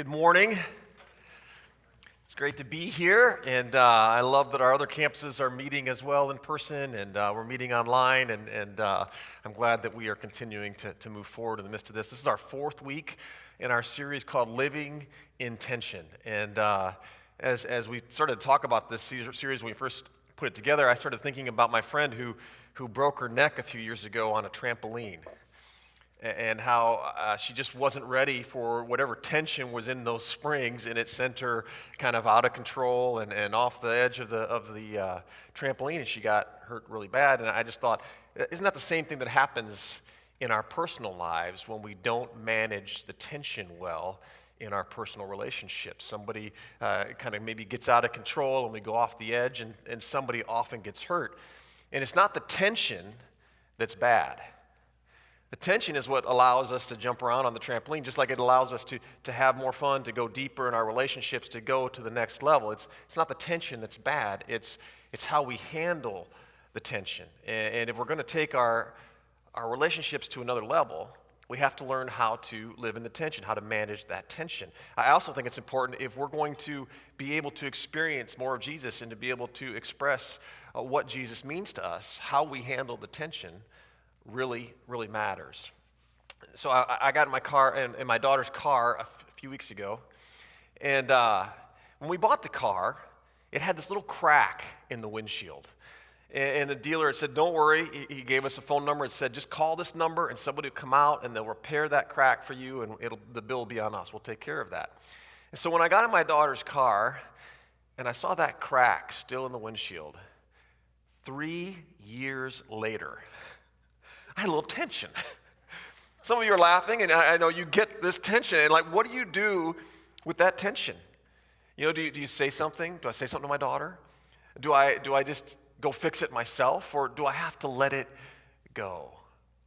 Good morning. It's great to be here, and I love that our other campuses are meeting as well in person, and we're meeting online, and I'm glad that we are continuing to move forward in the midst of this. This is our fourth week in our series called Living in Tension, and as we started to talk about this series when we first put it together, I started thinking about my friend who broke her neck a few years ago on a trampoline. And how she just wasn't ready for whatever tension was in those springs, and it sent her kind of out of control and off the edge of the trampoline, and she got hurt really bad. And I just thought, isn't that the same thing that happens in our personal lives when we don't manage the tension well in our personal relationships? Somebody kind of maybe gets out of control, and we go off the edge, and somebody often gets hurt. And it's not the tension that's bad. The tension is what allows us to jump around on the trampoline, just like it allows us to have more fun, to go deeper in our relationships, to go to the next level. It's not the tension that's bad, it's how we handle the tension. And if we're going to take our relationships to another level, we have to learn how to live in the tension, how to manage that tension. I also think it's important, if we're going to be able to experience more of Jesus and to be able to express what Jesus means to us, how we handle the tension really matters. So I got in my car, in my daughter's car a few weeks ago, and when we bought the car, it had this little crack in the windshield. And the dealer had said, don't worry, he gave us a phone number and said, just call this number and somebody will come out and they'll repair that crack for you, and the bill will be on us. We'll take care of that. And so when I got in my daughter's car and I saw that crack still in the windshield, 3 years later, I had a little tension. Some of you are laughing, and I know you get this tension. And like, what do you do with that tension? You know, do you say something? Do I say something to my daughter? Do I just go fix it myself, or do I have to let it go?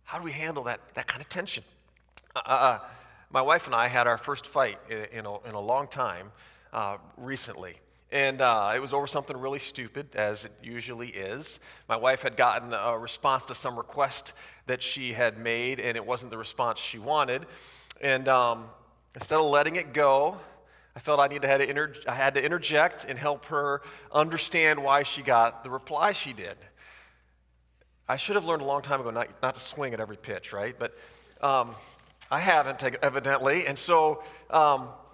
How do we handle that kind of tension? My wife and I had our first fight in a long time recently. And it was over something really stupid, as it usually is. My wife had gotten a response to some request that she had made, and it wasn't the response she wanted. And instead of letting it go, I felt I had to interject and help her understand why she got the reply she did. I should have learned a long time ago not to swing at every pitch, right? But I haven't, evidently. And so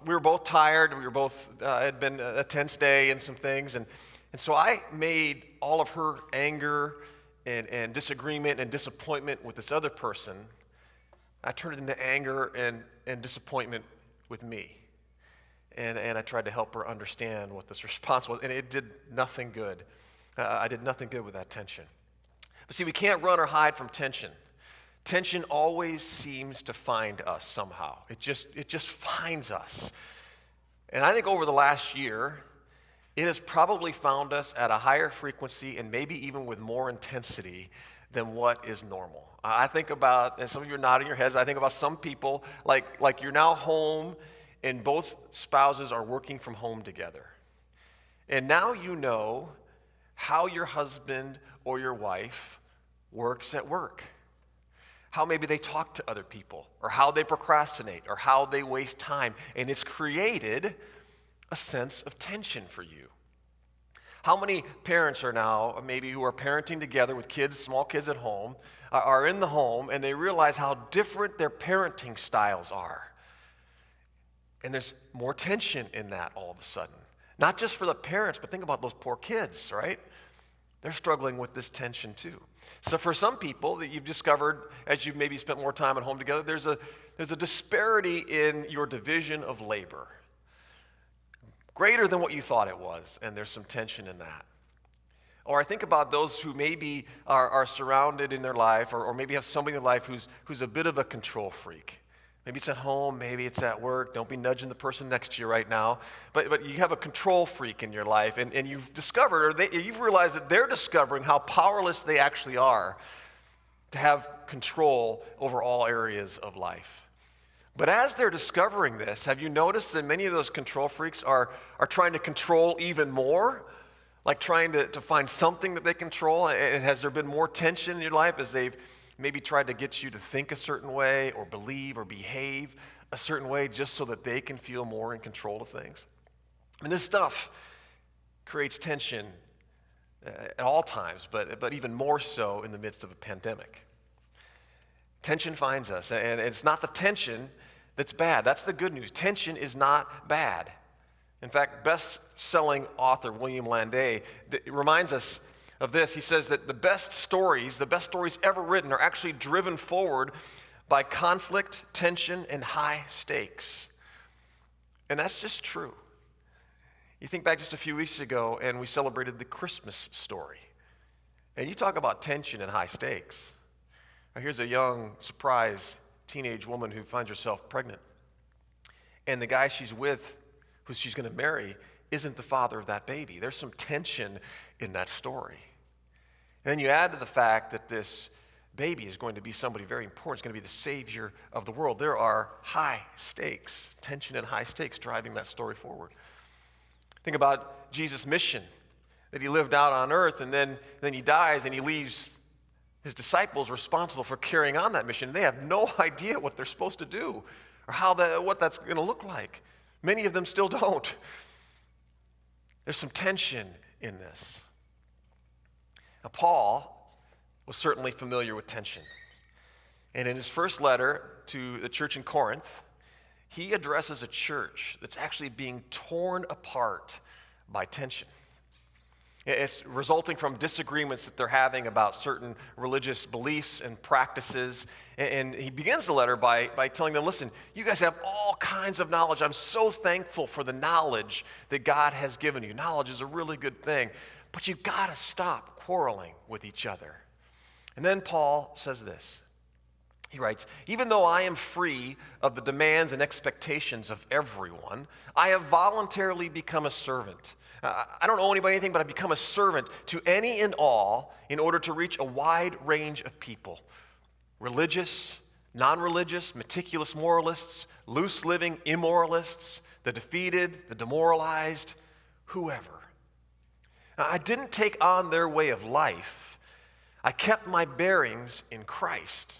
we were both tired. We were both, had been a tense day and some things. And so I made all of her anger and disagreement and disappointment with this other person, I turned it into anger and disappointment with me. And I tried to help her understand what this response was. And it did nothing good. I did nothing good with that tension. But see, we can't run or hide from tension. Tension always seems to find us somehow. It just finds us. And I think over the last year, it has probably found us at a higher frequency and maybe even with more intensity than what is normal. I think about, and some of you are nodding your heads, I think about some people, like you're now home and both spouses are working from home together. And now you know how your husband or your wife works at work. How maybe they talk to other people, or how they procrastinate, or how they waste time. And it's created a sense of tension for you. How many parents are now, maybe who are parenting together with kids, small kids at home, are in the home, and they realize how different their parenting styles are. And there's more tension in that all of a sudden. Not just for the parents, but think about those poor kids, right? They're struggling with this tension too. So for some people that you've discovered as you've maybe spent more time at home together, there's a disparity in your division of labor. Greater than what you thought it was, and there's some tension in that. Or I think about those who maybe are surrounded in their life, or maybe have somebody in their life who's a bit of a control freak. Maybe it's at home, maybe it's at work. Don't be nudging the person next to you right now. But you have a control freak in your life, and you've discovered, or you've realized that they're discovering how powerless they actually are to have control over all areas of life. But as they're discovering this, have you noticed that many of those control freaks are trying to control even more? Like trying to find something that they control? And has there been more tension in your life as they've maybe tried to get you to think a certain way or believe or behave a certain way just so that they can feel more in control of things. And this stuff creates tension at all times, but even more so in the midst of a pandemic. Tension finds us, and it's not the tension that's bad. That's the good news. Tension is not bad. In fact, best-selling author William Landay reminds us of this. He says that the best stories ever written are actually driven forward by conflict, tension, and high stakes. And that's just true. You think back just a few weeks ago, and we celebrated the Christmas story. And you talk about tension and high stakes. Now, here's a young, surprised teenage woman who finds herself pregnant. And the guy she's with, who she's going to marry, isn't the father of that baby. There's some tension in that story. And then you add to the fact that this baby is going to be somebody very important. It's going to be the Savior of the world. There are high stakes, tension and high stakes driving that story forward. Think about Jesus' mission that he lived out on earth, and then he dies and he leaves his disciples responsible for carrying on that mission. They have no idea what they're supposed to do or what that's going to look like. Many of them still don't. There's some tension in this. Now, Paul was certainly familiar with tension. And in his first letter to the church in Corinth, he addresses a church that's actually being torn apart by tension. It's resulting from disagreements that they're having about certain religious beliefs and practices. And he begins the letter by telling them, listen, you guys have all kinds of knowledge. I'm so thankful for the knowledge that God has given you. Knowledge is a really good thing. But you've got to stop quarreling with each other. And then Paul says this. He writes, even though I am free of the demands and expectations of everyone, I have voluntarily become a servant. I don't owe anybody anything, but I've become a servant to any and all in order to reach a wide range of people. Religious, non-religious, meticulous moralists, loose-living immoralists, the defeated, the demoralized, whoever. Now, I didn't take on their way of life. I kept my bearings in Christ.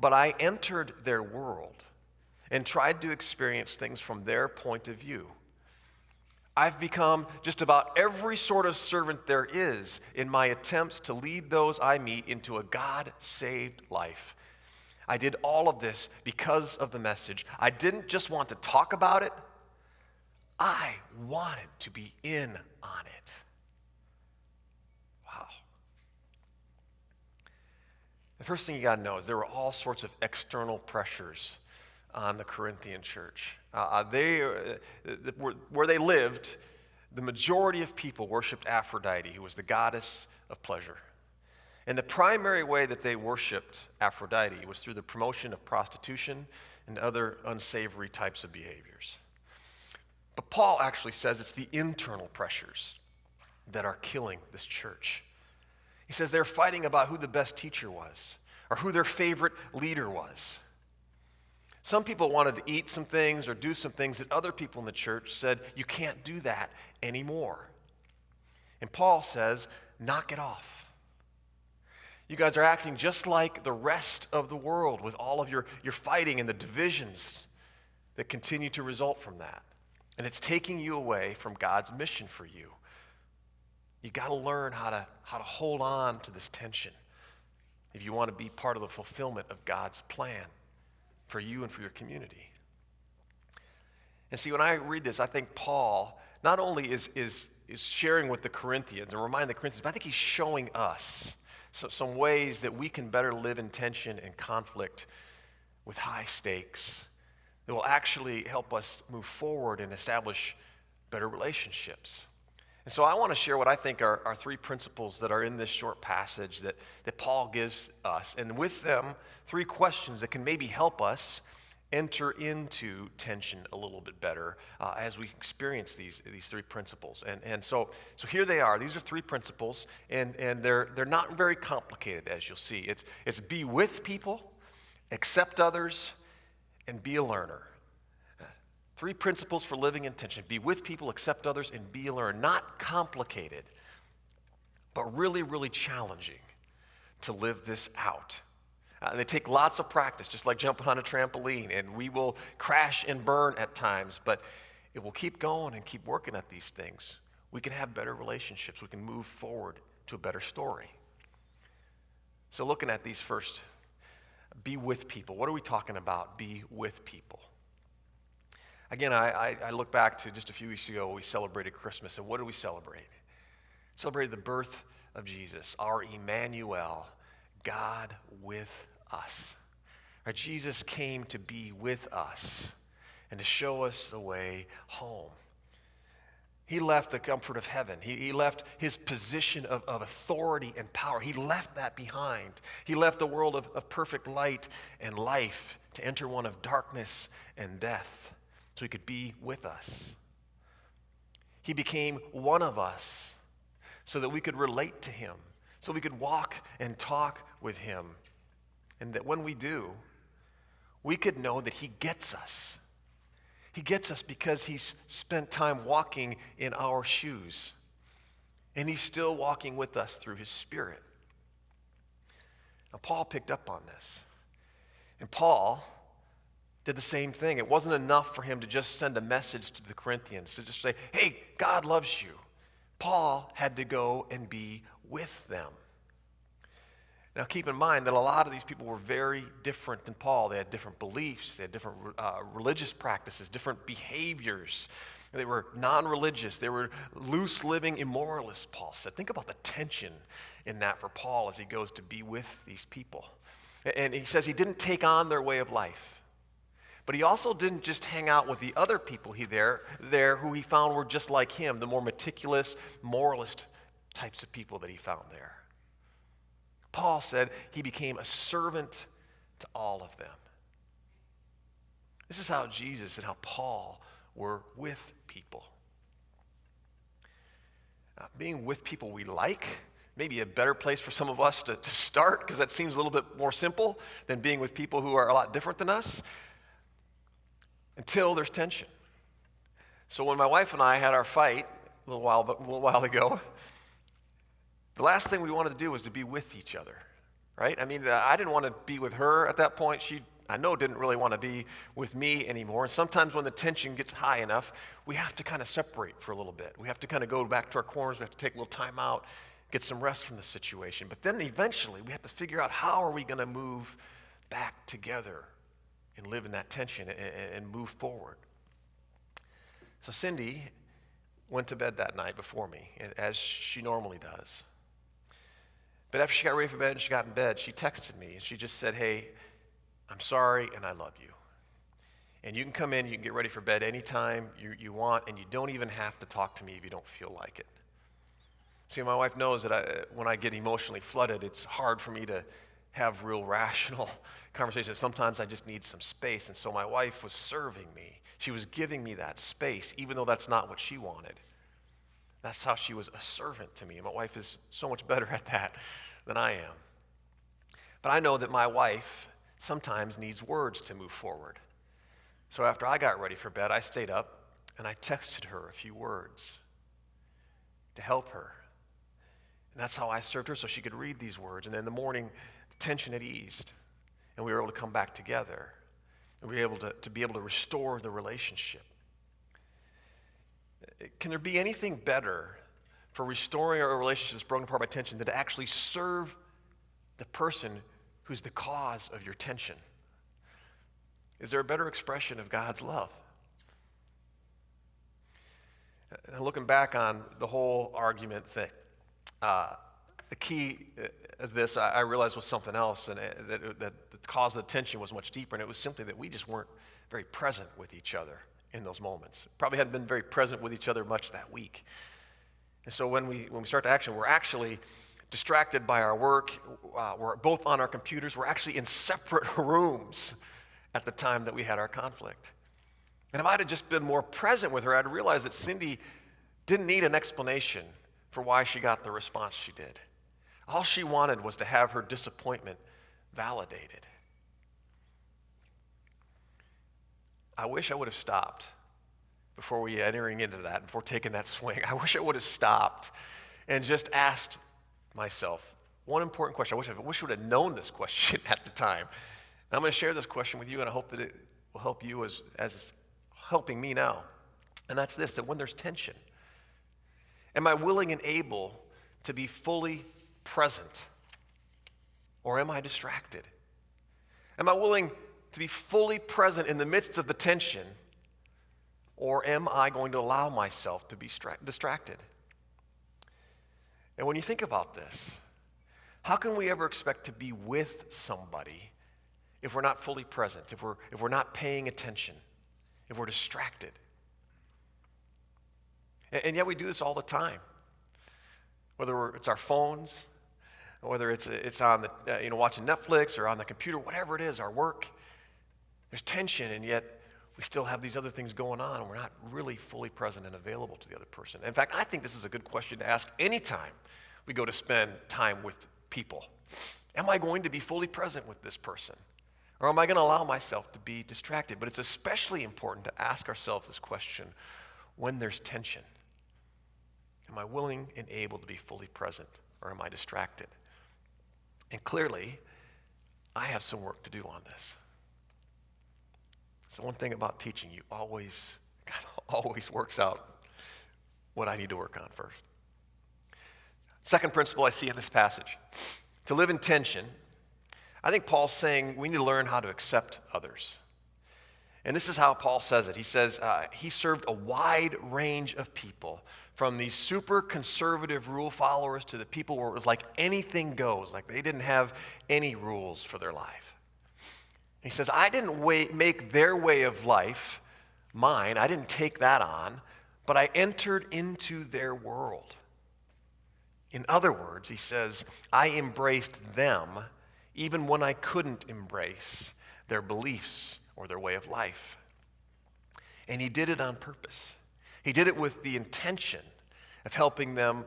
But I entered their world and tried to experience things from their point of view. I've become just about every sort of servant there is in my attempts to lead those I meet into a God-saved life. I did all of this because of the message. I didn't just want to talk about it. I wanted to be in on it. Wow. The first thing you got to know is there were all sorts of external pressures on the Corinthian church. Where they lived, the majority of people worshiped Aphrodite, who was the goddess of pleasure. And the primary way that they worshiped Aphrodite was through the promotion of prostitution and other unsavory types of behaviors. But Paul actually says it's the internal pressures that are killing this church. He says they're fighting about who the best teacher was or who their favorite leader was. Some people wanted to eat some things or do some things that other people in the church said, you can't do that anymore. And Paul says, knock it off. You guys are acting just like the rest of the world with all of your fighting and the divisions that continue to result from that. And it's taking you away from God's mission for you. You got to learn how to hold on to this tension if you want to be part of the fulfillment of God's plan for you and for your community. And see, when I read this, I think Paul not only is sharing with the Corinthians and reminding the Corinthians, but I think he's showing us some ways that we can better live in tension and conflict with high stakes that will actually help us move forward and establish better relationships. And so I want to share what I think are three principles that are in this short passage that Paul gives us. And with them, three questions that can maybe help us enter into tension a little bit better as we experience these three principles. And so here they are. These are three principles, and they're not very complicated, as you'll see. It's be with people, accept others, and be a learner. Three principles for living in tension. Be with people, accept others, and be a learner. Not complicated, but really, really challenging to live this out. They take lots of practice, just like jumping on a trampoline, and we will crash and burn at times, but if we'll keep going and keep working at these things, we can have better relationships. We can move forward to a better story. So looking at these first, be with people. What are we talking about? Be with people. Again, I look back to just a few weeks ago, we celebrated Christmas, and what did we celebrate? Celebrated the birth of Jesus, our Emmanuel, God with us. Right, Jesus came to be with us and to show us the way home. He left the comfort of heaven. He left his position of authority and power. He left that behind. He left the world of perfect light and life to enter one of darkness and death so he could be with us. He became one of us so that we could relate to him, so we could walk and talk with him, and that when we do, we could know that he gets us. He gets us because he's spent time walking in our shoes. And he's still walking with us through his Spirit. Now, Paul picked up on this. And Paul did the same thing. It wasn't enough for him to just send a message to the Corinthians, to just say, hey, God loves you. Paul had to go and be with them. Now, keep in mind that a lot of these people were very different than Paul. They had different beliefs. They had different religious practices, different behaviors. They were non-religious. They were loose-living immoralists, Paul said. Think about the tension in that for Paul as he goes to be with these people. And he says he didn't take on their way of life. But he also didn't just hang out with the other people there who he found were just like him, the more meticulous, moralist types of people that he found there. Paul said he became a servant to all of them. This is how Jesus and how Paul were with people. Being with people we like, maybe a better place for some of us to start, because that seems a little bit more simple than being with people who are a lot different than us, until there's tension. So when my wife and I had our fight a little while ago, the last thing we wanted to do was to be with each other, right? I mean, I didn't want to be with her at that point. She, I know, didn't really want to be with me anymore. And sometimes when the tension gets high enough, we have to kind of separate for a little bit. We have to kind of go back to our corners. We have to take a little time out, get some rest from the situation. But then eventually we have to figure out how are we going to move back together and live in that tension and move forward. So Cindy went to bed that night before me, as she normally does. But after she got ready for bed and she got in bed, she texted me and she just said, hey, I'm sorry and I love you. And you can come in, you can get ready for bed anytime you want, and you don't even have to talk to me if you don't feel like it. See, my wife knows that when I get emotionally flooded, it's hard for me to have real rational conversations. Sometimes I just need some space, and so my wife was serving me. She was giving me that space, even though that's not what she wanted. That's how she was a servant to me. And my wife is so much better at that than I am. But I know that my wife sometimes needs words to move forward. So after I got ready for bed, I stayed up and I texted her a few words to help her. And that's how I served her, so she could read these words. And in the morning, the tension had eased, and we were able to come back together, and we were able to restore the relationship. Can there be anything better for restoring a relationship that's broken apart by tension than to actually serve the person who's the cause of your tension? Is there a better expression of God's love? And looking back on the whole argument thing, the key of this, I realized, was something else, and that the cause of the tension was much deeper, and it was simply that we just weren't very present with each other in those moments. Probably hadn't been very present with each other much that week. And so when we start to action, we're actually distracted by our work. We're both on our computers. We're actually in separate rooms at the time that we had our conflict. And if I'd have just been more present with her, I'd realize that Cindy didn't need an explanation for why she got the response she did. All she wanted was to have her disappointment validated. I wish I would have stopped before we entering into that, before taking that swing. I wish I would have stopped and just asked myself, one important question. I wish I would have known this question at the time. And I'm going to share this question with you, and I hope that it will help you as it's helping me now. And that's this, that when there's tension, am I willing and able to be fully present? Or am I distracted? Am I willing to be fully present in the midst of the tension? Or am I going to allow myself to be distracted? And when you think about this, how can we ever expect to be with somebody if we're not fully present, if we're not paying attention, if we're distracted? And yet we do this all the time. Whether it's our phones, whether it's on the watching Netflix or on the computer, whatever it is, our work. There's tension, and yet we still have these other things going on, and we're not really fully present and available to the other person. In fact, I think this is a good question to ask anytime we go to spend time with people. Am I going to be fully present with this person? Or am I going to allow myself to be distracted? But it's especially important to ask ourselves this question when there's tension. Am I willing and able to be fully present, or am I distracted? And clearly, I have some work to do on this. So one thing about teaching, God always works out what I need to work on first. Second principle I see in this passage, to live in tension, I think Paul's saying we need to learn how to accept others. And this is how Paul says it. He says he served a wide range of people, from these super conservative rule followers to the people where it was like anything goes, like they didn't have any rules for their life. He says, I didn't make their way of life mine. I didn't take that on, but I entered into their world. In other words, he says, I embraced them even when I couldn't embrace their beliefs or their way of life. And he did it on purpose. He did it with the intention of helping them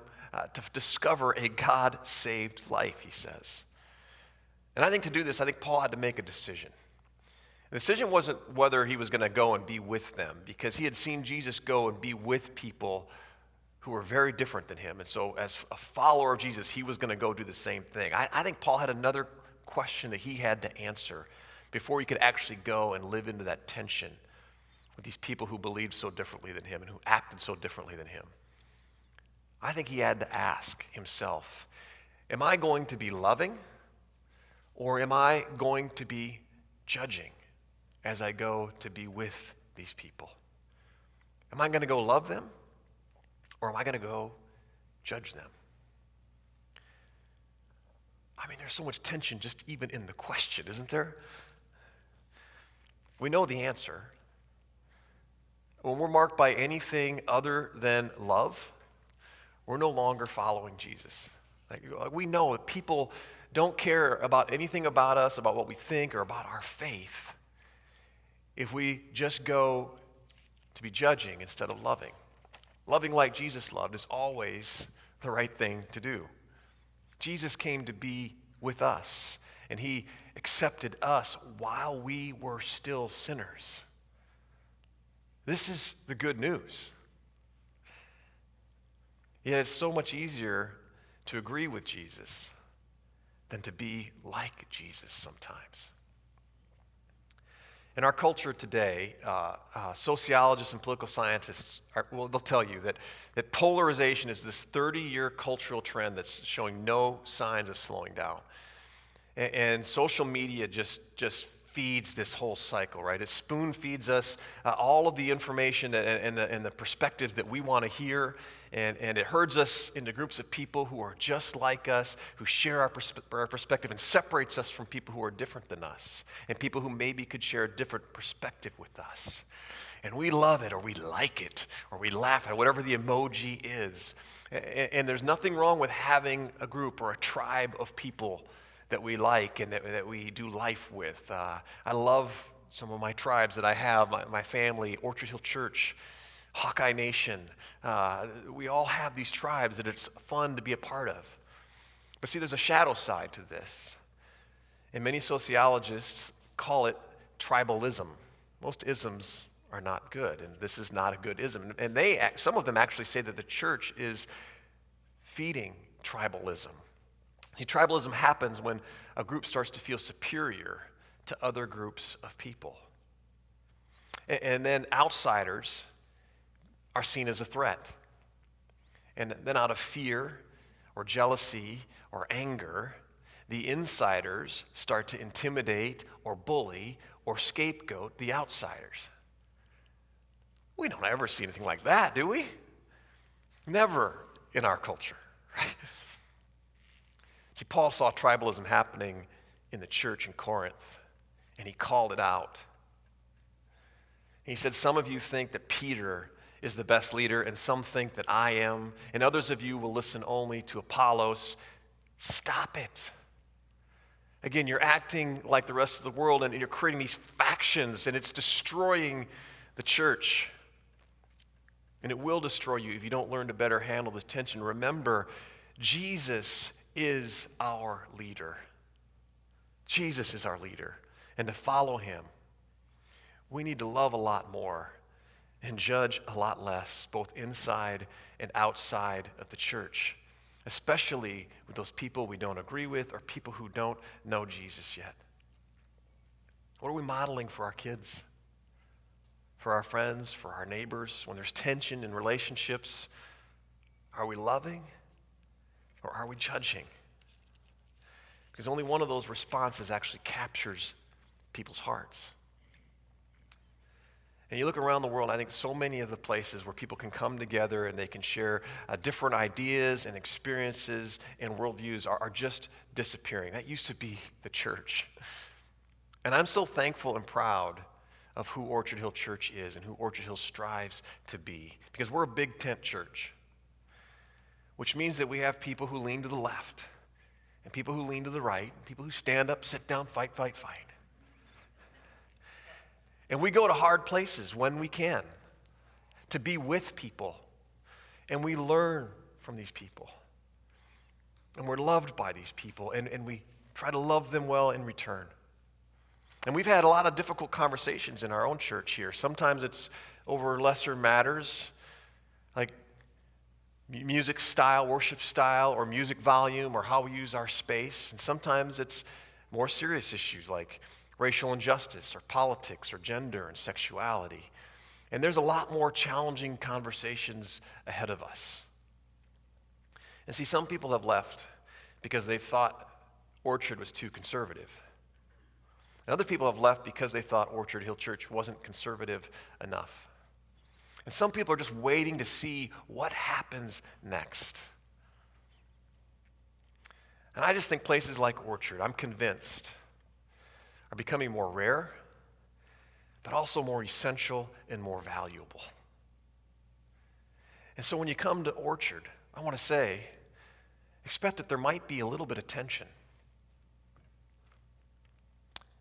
to discover a God-saved life, he says. And I think to do this, I think Paul had to make a decision. The decision wasn't whether he was going to go and be with them, because he had seen Jesus go and be with people who were very different than him. And so as a follower of Jesus, he was going to go do the same thing. I think Paul had another question that he had to answer before he could actually go and live into that tension with these people who believed so differently than him and who acted so differently than him. I think he had to ask himself, am I going to be loving, or am I going to be judging as I go to be with these people? Am I going to go love them, or am I going to go judge them? I mean, there's so much tension just even in the question, isn't there? We know the answer. When we're marked by anything other than love, we're no longer following Jesus. We know that people don't care about anything about us, about what we think, or about our faith, if we just go to be judging instead of loving. Loving like Jesus loved is always the right thing to do. Jesus came to be with us, and he accepted us while we were still sinners. This is the good news. Yet it's so much easier to agree with Jesus than to be like Jesus sometimes. In our culture today, sociologists and political scientists, they'll tell you that polarization is this 30-year cultural trend that's showing no signs of slowing down. And social media just feeds this whole cycle, right? It spoon feeds us all of the information and the perspectives that we want to hear, and it herds us into groups of people who are just like us, who share our perspective, and separates us from people who are different than us, and people who maybe could share a different perspective with us. And we love it, or we like it, or we laugh at it, whatever the emoji is. And there's nothing wrong with having a group or a tribe of people that we like and that we do life with. I love some of my tribes that I have, my family, Orchard Hill Church, Hawkeye Nation. We all have these tribes that it's fun to be a part of. But see, there's a shadow side to this. And many sociologists call it tribalism. Most isms are not good, and this is not a good ism. And some of them actually say that the church is feeding tribalism. See, tribalism happens when a group starts to feel superior to other groups of people. And then outsiders are seen as a threat. And then out of fear or jealousy or anger, the insiders start to intimidate or bully or scapegoat the outsiders. We don't ever see anything like that, do we? Never in our culture, right? See, Paul saw tribalism happening in the church in Corinth, and he called it out. He said, some of you think that Peter is the best leader, and some think that I am, and others of you will listen only to Apollos. Stop it. Again, you're acting like the rest of the world, and you're creating these factions, and it's destroying the church. And it will destroy you if you don't learn to better handle this tension. Remember, Jesus is our leader. Jesus is our leader. And to follow him, we need to love a lot more and judge a lot less, both inside and outside of the church, especially with those people we don't agree with or people who don't know Jesus yet. What are we modeling for our kids, for our friends, for our neighbors? When there's tension in relationships, are we loving or are we judging? Because only one of those responses actually captures people's hearts. And you look around the world, I think so many of the places where people can come together and they can share different ideas and experiences and worldviews are just disappearing. That used to be the church. And I'm so thankful and proud of who Orchard Hill Church is and who Orchard Hill strives to be. Because we're a big tent church, which means that we have people who lean to the left and people who lean to the right, and people who stand up, sit down, fight. And we go to hard places when we can to be with people. And we learn from these people. And we're loved by these people. And we try to love them well in return. And we've had a lot of difficult conversations in our own church here. Sometimes it's over lesser matters, like music style, worship style, or music volume, or how we use our space. And sometimes it's more serious issues like racial injustice or politics or gender and sexuality. And there's a lot more challenging conversations ahead of us. And see, some people have left because they thought Orchard was too conservative. And other people have left because they thought Orchard Hill Church wasn't conservative enough. And some people are just waiting to see what happens next. And I just think places like Orchard, I'm convinced, are becoming more rare, but also more essential and more valuable. And so when you come to Orchard, I want to say, expect that there might be a little bit of tension.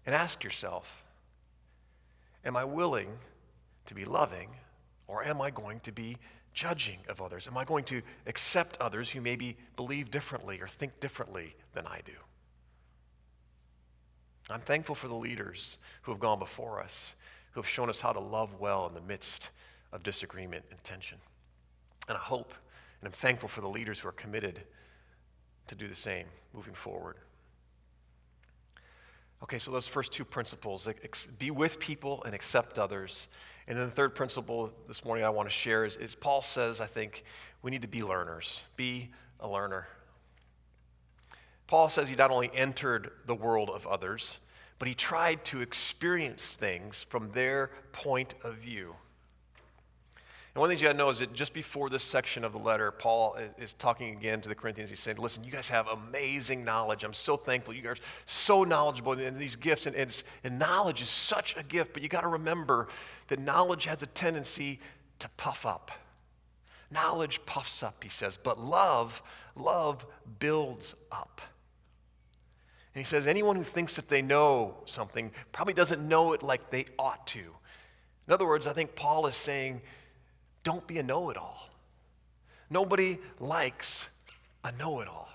And ask yourself, am I willing to be loving, or am I going to be judging of others? Am I going to accept others who maybe believe differently or think differently than I do? I'm thankful for the leaders who have gone before us, who have shown us how to love well in the midst of disagreement and tension. And I hope, and I'm thankful for the leaders who are committed to do the same moving forward. Okay, so those first two principles, be with people and accept others. And then the third principle this morning I want to share is Paul says, I think, we need to be learners. Be a learner. Paul says he not only entered the world of others, but he tried to experience things from their point of view. And one of the things you got to know is that just before this section of the letter, Paul is talking again to the Corinthians. He's saying, listen, you guys have amazing knowledge. I'm so thankful. You guys are so knowledgeable in these gifts. And knowledge is such a gift, but you got to remember that knowledge has a tendency to puff up. Knowledge puffs up, he says, but love builds up. And he says, anyone who thinks that they know something probably doesn't know it like they ought to. In other words, I think Paul is saying, don't be a know-it-all. Nobody likes a know-it-all.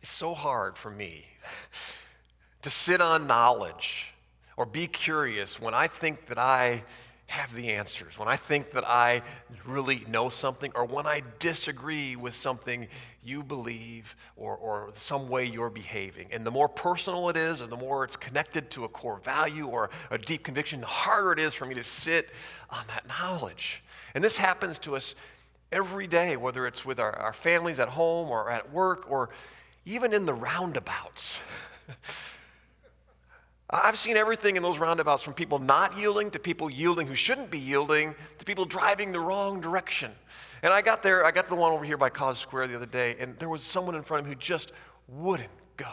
It's so hard for me to sit on knowledge or be curious when I think that I have the answers, when I think that I really know something, or when I disagree with something you believe or some way you're behaving. And the more personal it is, or the more it's connected to a core value or a deep conviction, the harder it is for me to sit on that knowledge. And this happens to us every day, whether it's with our families at home or at work or even in the roundabouts. I've seen everything in those roundabouts, from people not yielding to people yielding who shouldn't be yielding to people driving the wrong direction. And I got the one over here by College Square the other day, and there was someone in front of me who just wouldn't go.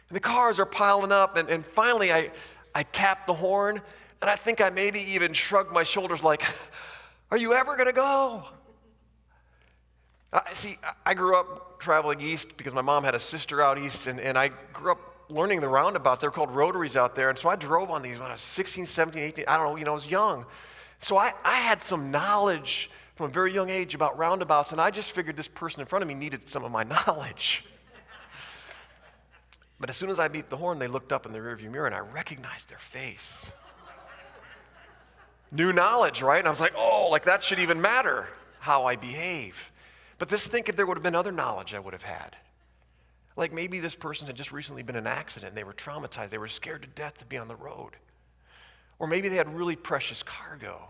And the cars are piling up, and finally I tapped the horn, and I think I maybe even shrugged my shoulders like, are you ever going to go? I grew up traveling east because my mom had a sister out east, and I grew up learning the roundabouts. They're called rotaries out there. And so I drove on these when I was 16, 17, 18. I don't know, I was young. So I had some knowledge from a very young age about roundabouts, and I just figured this person in front of me needed some of my knowledge. But as soon as I beeped the horn, they looked up in the rearview mirror, and I recognized their face. New knowledge, right? And I was like, oh, like that should even matter, how I behave. But just think if there would have been other knowledge I would have had. Like maybe this person had just recently been in an accident and they were traumatized. They were scared to death to be on the road. Or maybe they had really precious cargo.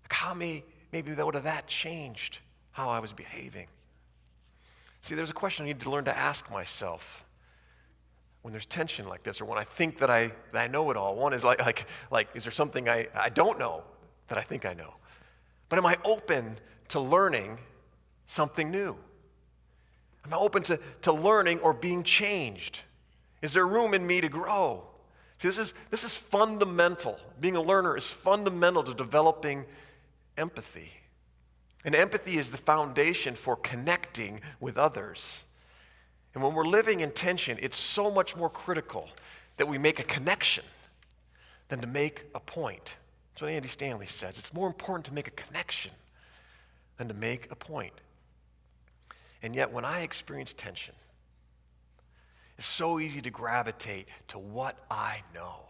Like how maybe that would have changed how I was behaving. See, there's a question I need to learn to ask myself when there's tension like this, or when I think that I know it all. One is like is there something I don't know that I think I know? But am I open to learning something new? Am I open to learning or being changed? Is there room in me to grow? See, this is fundamental. Being a learner is fundamental to developing empathy. And empathy is the foundation for connecting with others. And when we're living in tension, it's so much more critical that we make a connection than to make a point. That's what Andy Stanley says. It's more important to make a connection than to make a point. And yet, when I experience tension, it's so easy to gravitate to what I know.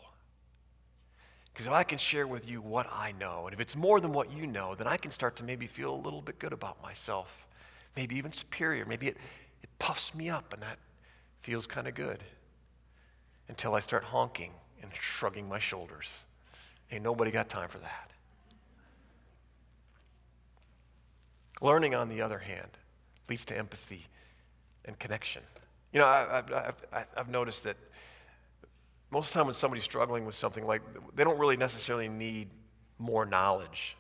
Because if I can share with you what I know, and if it's more than what you know, then I can start to maybe feel a little bit good about myself, maybe even superior. Maybe it puffs me up, and that feels kind of good, until I start honking and shrugging my shoulders. Ain't nobody got time for that. Learning, on the other hand, leads to empathy and connection. You know, I've noticed that most of the time when somebody's struggling with something, like they don't really necessarily need more knowledge.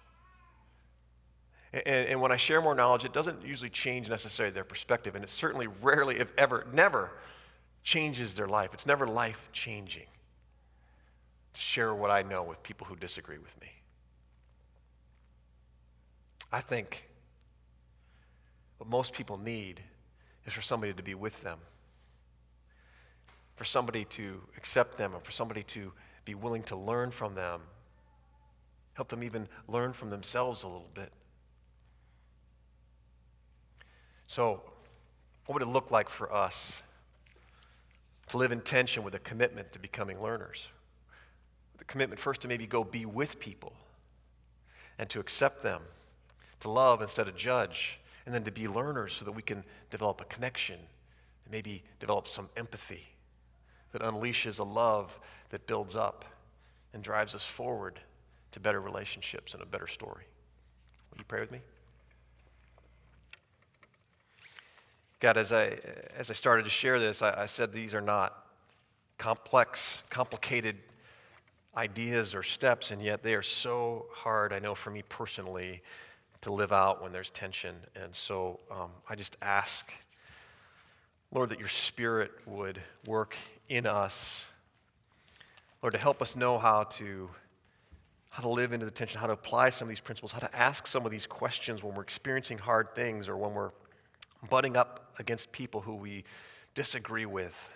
And when I share more knowledge, it doesn't usually change necessarily their perspective, and it certainly rarely, if ever, never changes their life. It's never life-changing to share what I know with people who disagree with me. I think what most people need is for somebody to be with them, for somebody to accept them, and for somebody to be willing to learn from them, help them even learn from themselves a little bit. So, what would it look like for us to live in tension with a commitment to becoming learners? The commitment first to maybe go be with people and to accept them, to love instead of judge, and then to be learners so that we can develop a connection and maybe develop some empathy that unleashes a love that builds up and drives us forward to better relationships and a better story. Will you pray with me? God, as I started to share this, I said these are not complex, complicated ideas or steps, and yet they are so hard, I know for me personally, to live out when there's tension. And so I just ask, Lord, that your Spirit would work in us, Lord, to help us know how to live into the tension, how to apply some of these principles, how to ask some of these questions when we're experiencing hard things or when we're butting up against people who we disagree with,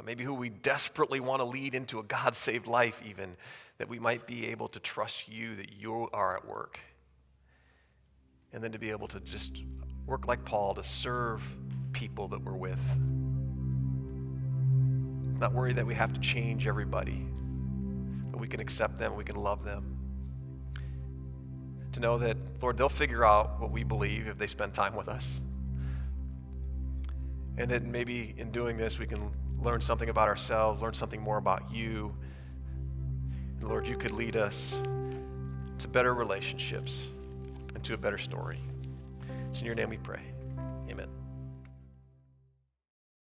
maybe who we desperately want to lead into a God-saved life even, that we might be able to trust you, that you are at work. And then to be able to just work like Paul, to serve people that we're with. Not worry that we have to change everybody, that we can accept them, we can love them. To know that, Lord, they'll figure out what we believe if they spend time with us. And that maybe in doing this, we can learn something about ourselves, learn something more about you. And Lord, you could lead us to better relationships and to a better story. It's in your name we pray.